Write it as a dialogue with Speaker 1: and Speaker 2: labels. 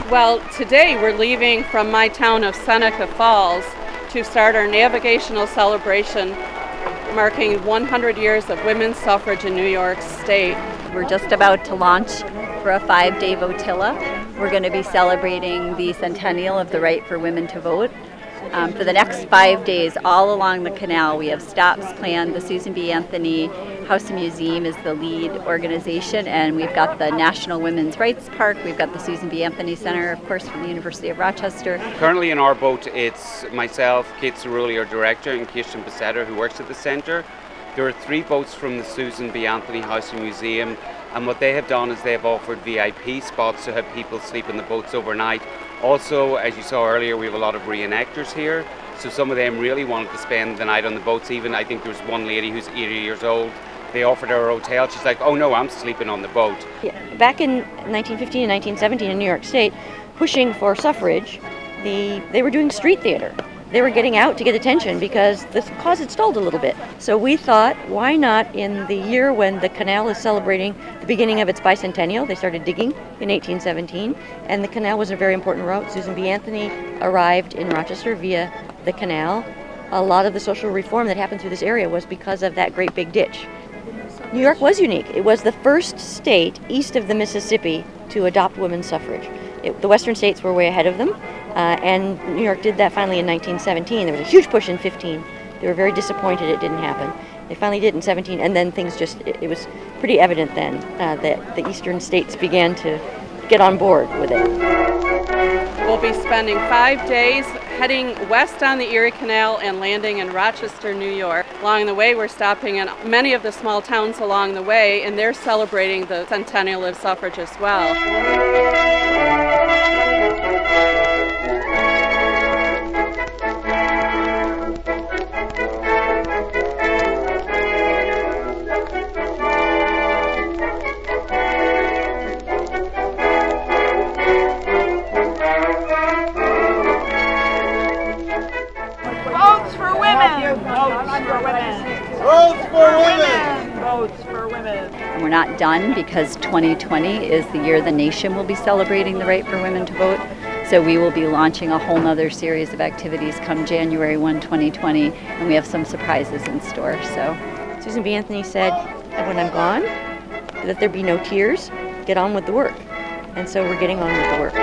Speaker 1: Well, today we're leaving from my town of Seneca Falls to start our navigational celebration marking 100 years of women's suffrage in New York State.
Speaker 2: We're just about to launch for a 5-day Votetilla. We're going to be celebrating the centennial of the right for women to vote. For the next 5 days, all along the canal, we have stops planned. The Susan B. Anthony House and Museum is the lead organization, and we've got the National Women's Rights Park. We've got the Susan B. Anthony Center, of course, from the University of Rochester.
Speaker 3: Currently in our boat, it's myself, Kate Cerulli, our director, and Caption, who works at the centre. There are 3 boats from the Susan B. Anthony House and Museum, and what they have done is they've offered VIP spots to have people sleep in the boats overnight. Also, as you saw earlier, we have a lot of reenactors here, so some of them really wanted to spend the night on the boats. Even I think there was one lady who's 80 years old. They offered her a hotel. She's like, oh no, I'm sleeping on the boat.
Speaker 4: Yeah. Back in 1915 and 1917 in New York State, pushing for suffrage, they were doing street theater. They were getting out to get attention because the cause had stalled a little bit. So we thought, why not in the year when the canal is celebrating the beginning of its bicentennial? They started digging in 1817, and the canal was a very important route. Susan B. Anthony arrived in Rochester via the canal. A lot of the social reform that happened through this area was because of that great big ditch. New York was unique. It was the first state east of the Mississippi to adopt women's suffrage. The western states were way ahead of them. And New York did that finally in 1917. There was a huge push in 15. They were very disappointed it didn't happen. They finally did in 17, and then things it was pretty evident then that the eastern states began to get on board with it.
Speaker 1: We'll be spending 5 days heading west on the Erie Canal and landing in Rochester, New York. Along the way, we're stopping in many of the small towns along the way, and they're celebrating the centennial of suffrage as well.
Speaker 5: Votes for women! Votes for women!
Speaker 6: Votes for women!
Speaker 5: Votes for women!
Speaker 2: And we're not done because 2020 is the year the nation will be celebrating the right for women to vote. So we will be launching a whole nother series of activities come January 1, 2020, and we have some surprises in store. So
Speaker 4: Susan B. Anthony said, when I'm gone, that there be no tears, get on with the work. And so we're getting on with the work.